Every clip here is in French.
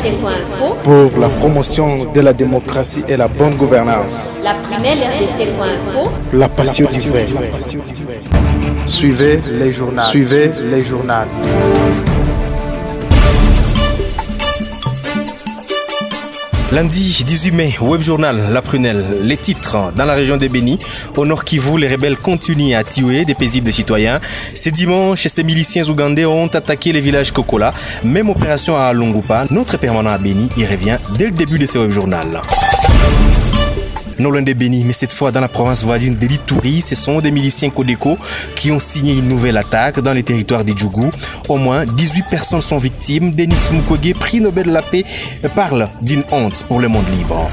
RDC.info pour la promotion de la démocratie et la bonne gouvernance. La prunelle RDC.info, La passion du vrai. Suivez les journaux. Suivez les journaux. Lundi 18 mai, Web Journal La Prunelle. Les titres dans la région de Béni. Au Nord Kivu, les rebelles continuent à tuer des paisibles citoyens. Ce dimanche, ces miliciens ougandais ont attaqué les villages Kokola. Même opération à Longupa. Notre permanent à Béni y revient dès le début de ce Web Journal. Non loin de Béni, mais cette fois dans la province voisine de l'Ituri, ce sont des miliciens Codeco qui ont signé une nouvelle attaque dans les territoires des Djougou. Au moins 18 personnes sont victimes. Denis Mukwege, prix Nobel de la paix, parle d'une honte pour le monde libre.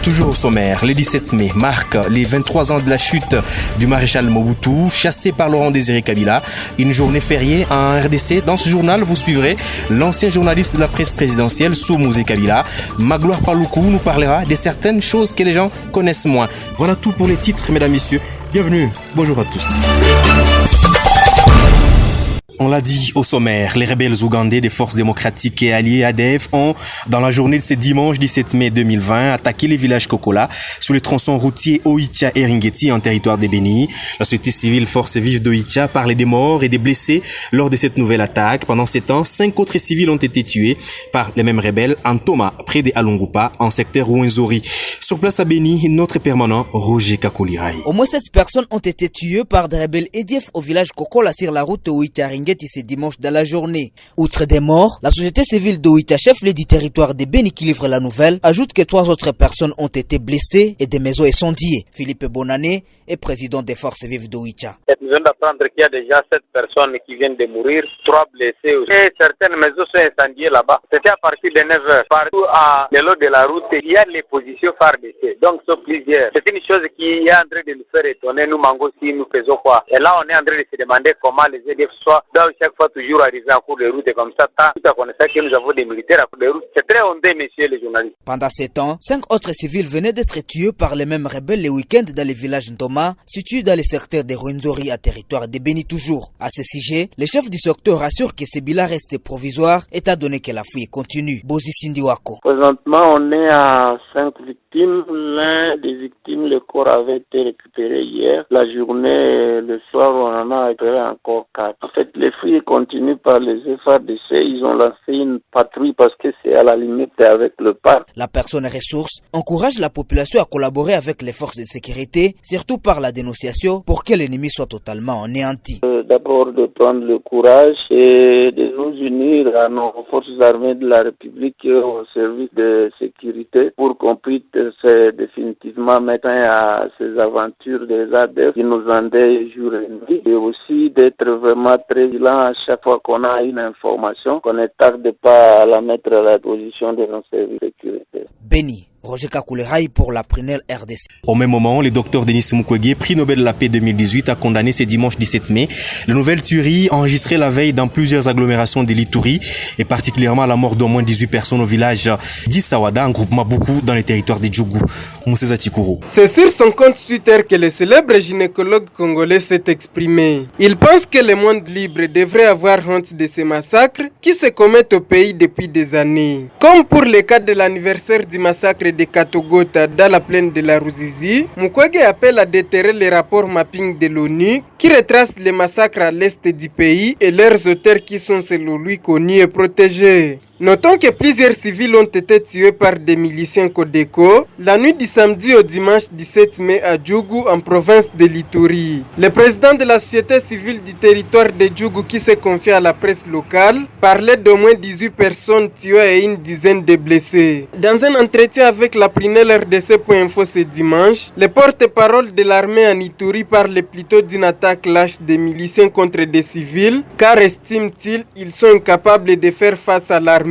Toujours au sommaire, le 17 mai marque les 23 ans de la chute du maréchal Mobutu, chassé par Laurent Désiré Kabila. Une journée fériée en RDC. Dans ce journal, vous suivrez l'ancien journaliste de la presse présidentielle, Soumouzé Kabila. Magloire Paloukou nous parlera de certaines choses que les gens connaissent moins. Voilà tout pour les titres, mesdames, messieurs. Bienvenue, bonjour à tous. On l'a dit au sommaire, les rebelles ougandais des forces démocratiques et alliés ADF ont, dans la journée de ce dimanche 17 mai 2020, attaqué les villages Kokola sur les tronçons routiers Oicha et Ringeti en territoire des Béni. La société civile Forces vives d'Oicha parlait des morts et des blessés lors de cette nouvelle attaque. Pendant ces temps, 5 autres civils ont été tués par les mêmes rebelles en Toma, près de Alongupa, en secteur Rwenzori. Sur place à Béni, notre permanent Roger Kakolirai. Au moins 7 personnes ont été tuées par des rebelles EDF au village Kokola sur la route Oicha-Ringeti ce dimanche dans la journée. Outre des morts, la société civile d'Oicha, chef-lieu du territoire de Béni qui livre la nouvelle, ajoute que 3 autres personnes ont été blessées et des maisons incendiées. Philippe Bonané est président des forces vives d'Oicha. Nous venons d'apprendre qu'il y a déjà 7 personnes qui viennent de mourir, 3 blessés aussi. Et certaines maisons sont incendiées là-bas. C'était à partir de 9 heures. Partout à le long de la route, il y a les positions phares d'essai. Donc, c'est plusieurs. C'est une chose qui est en train de nous faire étonner. Nous, Mango, si nous faisons quoi? Et là, on est en train de se demander comment les EDF soient chaque fois toujours arriver en cours de route et comme ça, tout à connaître que nous avons des militaires en cours de route. C'est très honteux, messieurs les journalistes. Pendant ces temps, 5 autres civils venaient d'être tués par les mêmes rebelles le week-end dans les villages Ntoma, situés dans le secteur de Rwenzori à territoire de Béni toujours. À ce sujet, le chef du secteur rassure que ce bilan reste provisoire étant donné que la fouille continue. Bozi Sindiwako. Présentement, on est à 5 victimes. L'un des victimes, le corps avait été récupéré hier. La journée, le soir, on en a récupéré encore 4. En fait, les fouilles continuent par les FARDC. Ils ont lancé une patrouille parce que c'est à la limite avec le parc. La personne ressource encourage la population à collaborer avec les forces de sécurité, surtout par la dénonciation, pour que l'ennemi soit totalement anéanti. D'abord de prendre le courage et de nous unir à nos forces armées de la République et au service de sécurité pour qu'on puisse définitivement mettre fin à ces aventures des ADF qui nous endeuillent jour et nuit, et aussi d'être vraiment très vigilant à chaque fois qu'on a une information, qu'on ne tarde pas à la mettre à la position de nos services de sécurité. Béni. Roger Kakoulerai pour la prunelle RDC. Au même moment, le docteur Denis Mukwege, prix Nobel de la paix 2018, a condamné ce dimanche 17 mai la nouvelle tuerie enregistrée la veille dans plusieurs agglomérations de l'Ituri et particulièrement la mort d'au moins 18 personnes au village d'Issawada, un groupement beaucoup dans les territoires de Djougou. Mousseza Tikuru. C'est sur son compte Twitter que le célèbre gynécologue congolais s'est exprimé. Il pense que le monde libre devrait avoir honte de ces massacres qui se commettent au pays depuis des années. Comme pour le cas de l'anniversaire du massacre de Katogota dans la plaine de la Ruzizi, Mukwege appelle à déterrer les rapports mapping de l'ONU qui retracent les massacres à l'est du pays et leurs auteurs qui sont selon lui connus et protégés. Notons que plusieurs civils ont été tués par des miliciens Codeco la nuit du samedi au dimanche 17 mai à Djougou en province de l'Ituri. Le président de la société civile du territoire de Djougou qui s'est confié à la presse locale parlait d'au moins 18 personnes tuées et une dizaine de blessés. Dans un entretien avec la prunelle RDC.info ce dimanche, le porte-parole de l'armée en Ituri parle plutôt d'une attaque lâche des miliciens contre des civils car estime-t-il ils sont incapables de faire face à l'armée.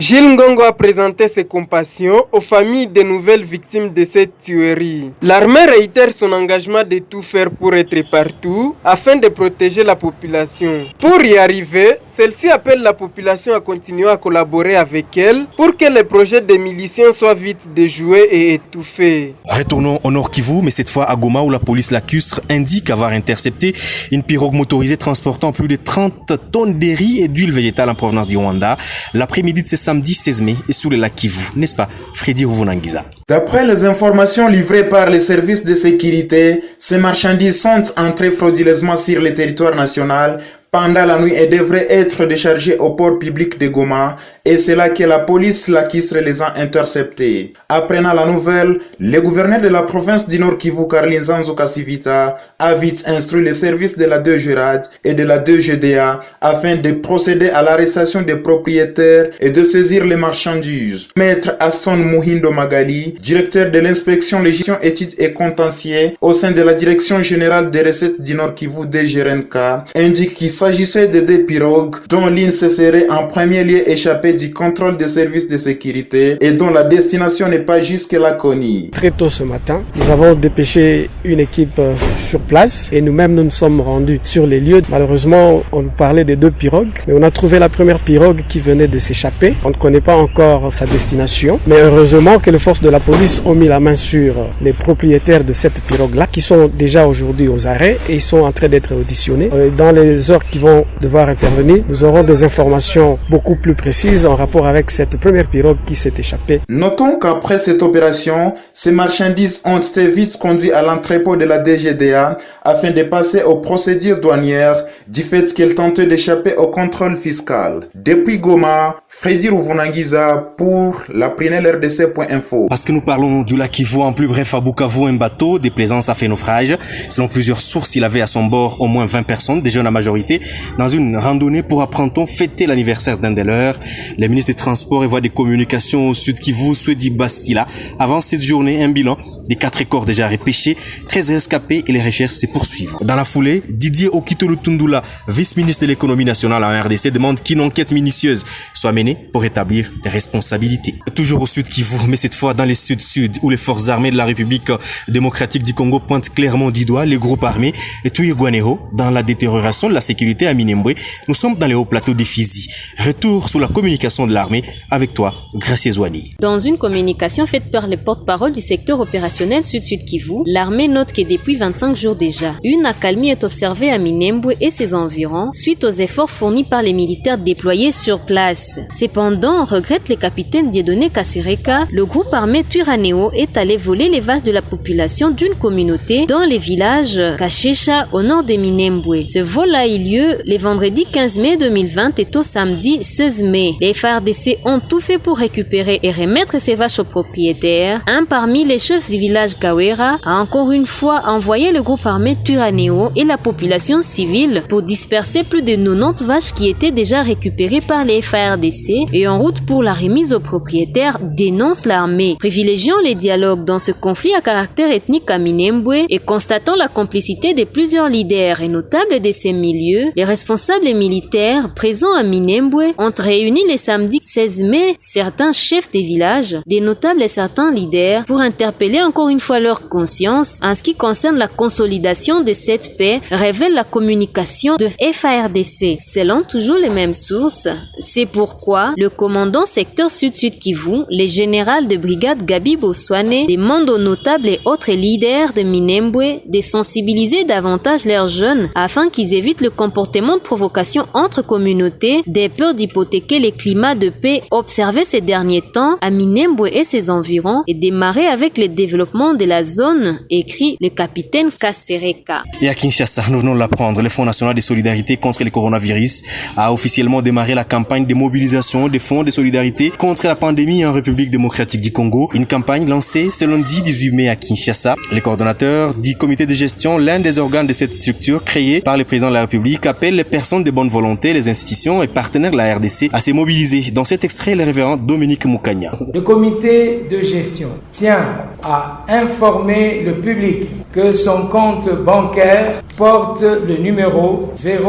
Gilles Ngongo a présenté ses compassions aux familles des nouvelles victimes de cette tuerie. L'armée réitère son engagement de tout faire pour être partout afin de protéger la population. Pour y arriver, celle-ci appelle la population à continuer à collaborer avec elle pour que les projets des miliciens soient vite déjoués et étouffés. Retournons au Nord Kivu, mais cette fois à Goma où la police lacustre indique avoir intercepté une pirogue motorisée transportant plus de 30 tonnes de riz et d'huile végétale en provenance du Rwanda. L'après-midi de ce samedi 16 mai est sous le lac Kivu, n'est-ce pas, Freddy Ruvunangiza? D'après les informations livrées par les services de sécurité, ces marchandises sont entrées frauduleusement sur le territoire national pendant la nuit et devraient être déchargées au port public de Goma, et c'est là que la police lacustre les a interceptés. Apprenant la nouvelle, le gouverneur de la province du Nord Kivu, Karlin Zanzo Kasivita, a vite instruit les services de la 2GRAD et de la 2GDA afin de procéder à l'arrestation des propriétaires et de saisir les marchandises. Maître Aston Muhindo Magali, directeur de l'inspection législation, études et contentieux au sein de la direction générale des recettes du Nord Kivu DGRNK, indique qu'il s'agissait de deux pirogues dont l'une se serait en premier lieu échappée du contrôle des services de sécurité et dont la destination n'est pas jusque-là connue. Très tôt ce matin, nous avons dépêché une équipe sur place et nous-mêmes nous sommes rendus sur les lieux. Malheureusement, on nous parlait des deux pirogues, mais on a trouvé la première pirogue qui venait de s'échapper. On ne connaît pas encore sa destination, mais heureusement que les forces de la police ont mis la main sur les propriétaires de cette pirogue-là qui sont déjà aujourd'hui aux arrêts et ils sont en train d'être auditionnés. Dans les heures qui vont devoir intervenir, nous aurons des informations beaucoup plus précises en rapport avec cette première pirogue qui s'est échappée. Notons qu'après cette opération, ces marchandises ont été vite conduites à l'entrepôt de la DGDA afin de passer aux procédures douanières du fait qu'elles tentaient d'échapper au contrôle fiscal. Depuis Goma, Freddy Ruvunangiza pour la Prunelle RDC.info. Parce que nous parlons du lac Kivu, en plus bref à Bukavu, un bateau de plaisance a fait naufrage. Selon plusieurs sources, il avait à son bord au moins 20 personnes, des jeunes à majorité, dans une randonnée pour, apprend-on, fêter l'anniversaire d'un des leurs. Les ministres des Transports et voies des communications au sud Kivu, Swedi Bastila, avant cette journée, un bilan des 4 corps déjà repêchés, 13 rescapés et les recherches se poursuivent. Dans la foulée, Didier Okitolo Tundula, vice-ministre de l'économie nationale en RDC, demande qu'une enquête minutieuse soit menée pour établir les responsabilités. Toujours au sud Kivu, mais cette fois dans les sud-sud, où les forces armées de la République démocratique du Congo pointent clairement du doigt les groupes armés et Twirwaneho dans la détérioration de la sécurité à Minembwe. Nous sommes dans les hauts plateaux des Fizi. Retour sur la communication de l'armée avec toi, Gracie Zouani. Dans une communication faite par les porte-parole du secteur opérationnel Sud-Sud Kivu, l'armée note que depuis 25 jours déjà, une accalmie est observée à Minembwe et ses environs suite aux efforts fournis par les militaires déployés sur place. Cependant, regrette le capitaine Dieudonné Kasereka, le groupe armé Twirwaneho est allé voler les vaches de la population d'une communauté dans les villages Kachesha au nord de Minembwe. Ce vol a eu lieu le vendredi 15 mai 2020 et au samedi 16 mai. Les FARDC ont tout fait pour récupérer et remettre ces vaches aux propriétaires. Un parmi les chefs du village Kawera a encore une fois envoyé le groupe armé Twirwaneho et la population civile pour disperser plus de 90 vaches qui étaient déjà récupérées par les FARDC et en route pour la remise aux propriétaires, dénonce l'armée. Privilégiant les dialogues dans ce conflit à caractère ethnique à Minembwe et constatant la complicité de plusieurs leaders et notables de ces milieux, les responsables militaires présents à Minembwe ont réuni le samedi 16 mai certains chefs des villages, des notables et certains leaders pour interpeller encore une fois leur conscience en ce qui concerne la consolidation de cette paix, révèle la communication de FARDC. Selon toujours les mêmes sources, c'est pourquoi le commandant secteur Sud-Sud Kivu, le général de brigade Gabi Boswane, demande aux notables et autres leaders de Minembwe de sensibiliser davantage leurs jeunes afin qu'ils évitent le comportement de provocation entre communautés, des peurs d'hypothéquer les climats de paix observés ces derniers temps à Minembwe et ses environs et démarrer avec le développement de la zone, écrit le capitaine Kasereka. Et à Kinshasa, nous venons de l'apprendre, le Fonds national de solidarité contre le coronavirus a officiellement démarré la campagne de mobilisation des fonds de solidarité contre la pandémie en République démocratique du Congo. Une campagne lancée ce lundi 18 mai à Kinshasa. Les coordonnateurs du comité de gestion, l'un des organes de cette structure créée par le président de la République, appellent les personnes de bonne volonté, les institutions et partenaires de la RDC à se mobiliser. Dans cet extrait, le révérend Dominique Moukania. Le comité de gestion tient à informer le public que son compte bancaire porte le numéro 000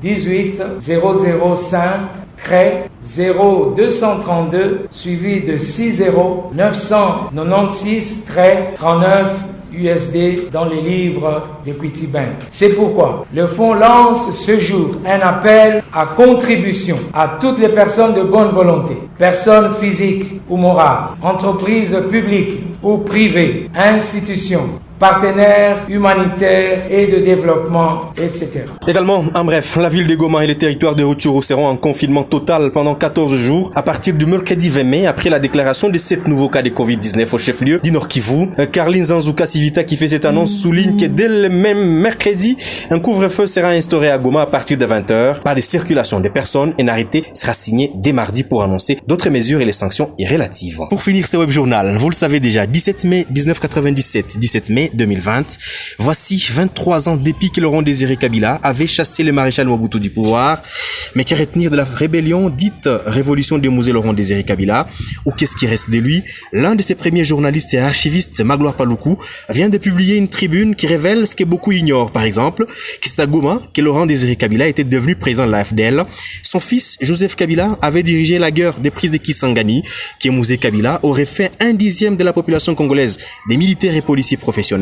18 005-0232 suivi de 60 996-39 USD dans les livres d'Equity Bank. C'est pourquoi le fonds lance ce jour un appel à contribution à toutes les personnes de bonne volonté, personnes physiques ou morales, entreprises publiques ou privées, institutions, partenaires humanitaires et de développement, etc. Également, en bref, la ville de Goma et les territoires de Rutshuru seront en confinement total pendant 14 jours à partir du mercredi 20 mai après la déclaration de 7 nouveaux cas de Covid-19 au chef-lieu du Nord Kivu. Caroline Zanzuka Sivita qui fait cette annonce souligne que dès le même mercredi, un couvre-feu sera instauré à Goma à partir de 20h. Pas de circulation des personnes. Un arrêté sera signé dès mardi pour annoncer d'autres mesures et les sanctions irrélatives. Pour finir ce web journal, vous le savez déjà, 17 mai 1997, 17 mai 2020. Voici 23 ans depuis que Laurent Désiré Kabila avait chassé le maréchal Mobutu du pouvoir. Mais qu'à retenir de la rébellion dite révolution de Musée Laurent Désiré Kabila, ou qu'est-ce qui reste de lui? L'un de ses premiers journalistes et archivistes, Magloire Paluku, vient de publier une tribune qui révèle ce que beaucoup ignorent. Par exemple, que c'est à Goma que Laurent Désiré Kabila était devenu président de l'AFDL. Son fils, Joseph Kabila, avait dirigé la guerre des prises de Kisangani, que Musée Kabila aurait fait 1/10 de la population congolaise, des militaires et policiers professionnels.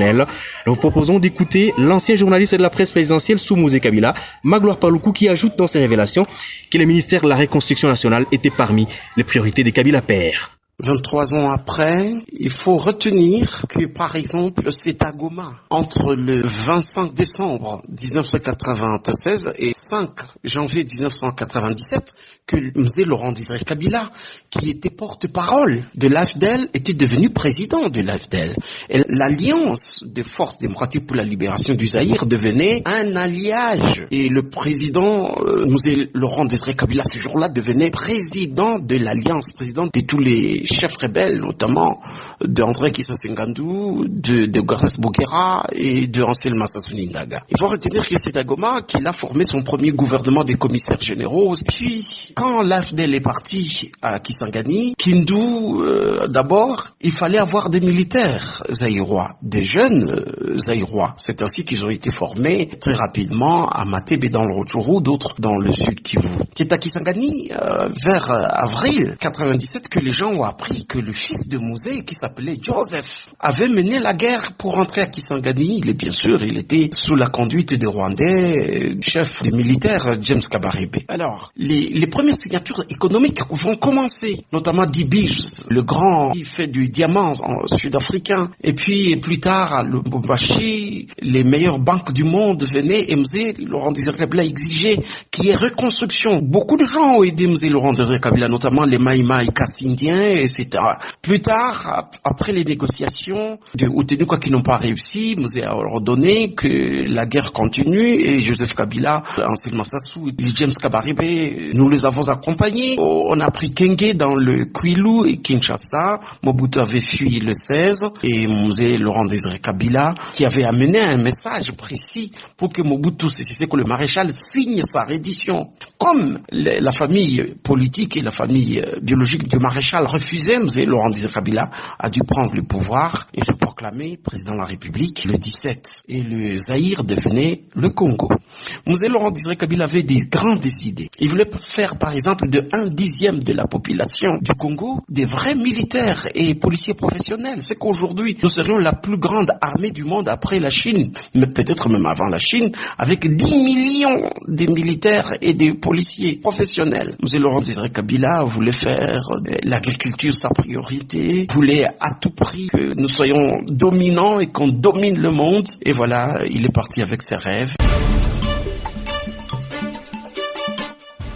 Nous vous proposons d'écouter l'ancien journaliste de la presse présidentielle sous Musée Kabila, Magloire Paluku, qui ajoute dans ses révélations que le ministère de la Reconstruction nationale était parmi les priorités des Kabila père. 23 ans après, il faut retenir que, par exemple, c'est à Goma, entre le 25 décembre 1996 et 5 janvier 1997, que M. Laurent Désiré Kabila, qui était porte-parole de l'AFDL, était devenu président de l'AFDL. Et l'Alliance des forces démocratiques pour la libération du Zaïre devenait un alliage. Et le président, M. Laurent Désiré Kabila, ce jour-là, devenait président de l'Alliance, président de tous les chefs rebelles, notamment de André Kissa-Sengandou, de Garas Boguera et de Anselme Massasouni Ndaga. Il faut retenir que c'est à Goma qu'il a formé son premier gouvernement des commissaires généraux. Puis, quand l'AFDL est parti à Kisangani, Kindu, d'abord, il fallait avoir des militaires zaïrois, des jeunes zaïrois. C'est ainsi qu'ils ont été formés très rapidement à Matebe dans le Rutshuru, d'autres dans le sud Kivu. C'est à Kisangani, vers avril 97, que les gens ont appris que le fils de Musée, qui s'appelait Joseph, avait mené la guerre pour entrer à Kisangani. Bien sûr, il était sous la conduite des Rwandais, chef des militaires, James Kabarebe. Alors, les premières signatures économiques vont commencer, notamment Dibis, le grand qui fait du diamant sud-africain. Et puis, plus tard, à Lubumbashi, les meilleures banques du monde venaient et Mzee Laurent Désiré Kabila exigeait qu'il y ait reconstruction. Beaucoup de gens ont aidé Mzee Laurent Désiré Kabila, notamment les Maïmaï Kassindiens, etc. Plus tard, après les négociations de Outenuka qui n'ont pas réussi, Mzee a ordonné que la guerre continue et Joseph Kabila, Anselme Massassou et James Kabarebe, nous les avons accompagnés. On a pris Kenge dans le Kwilu et Kinshasa. Mobutu avait fui le 16 et Mzee Laurent Désiré Kabila qui avait amené un message précis pour que Mobutu Sese Seko, le maréchal, signe sa reddition. Comme la famille politique et la famille biologique du maréchal refusaient, Mzee Laurent Désiré Kabila a dû prendre le pouvoir et se proclamer président de la République le 17. Et le Zaïre devenait le Congo. Mzee Laurent Désiré Kabila avait des grandes idées. Il voulait faire, par exemple, de 1/10 de la population du Congo des vrais militaires et policiers professionnels. C'est qu'aujourd'hui, nous serions la plus grande armée du monde après la Chine, mais peut-être même avant la Chine, avec 10 millions de militaires et de policiers professionnels. Mzee Laurent Désiré Kabila voulait faire l'agriculture sa priorité, voulait à tout prix que nous soyons dominants et qu'on domine le monde. Et voilà, il est parti avec ses rêves.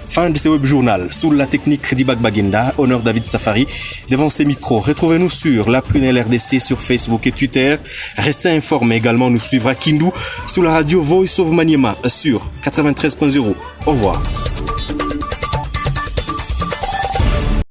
Fin de ce web journal. Sous la technique d'Ibak Bagenda, honneur David Safari. Devant ces micros, retrouvez-nous sur la Prunelle RDC sur Facebook et Twitter. Restez informés également, nous suivra Kindu sous la radio Voice of Maniema sur 93.0. Au revoir.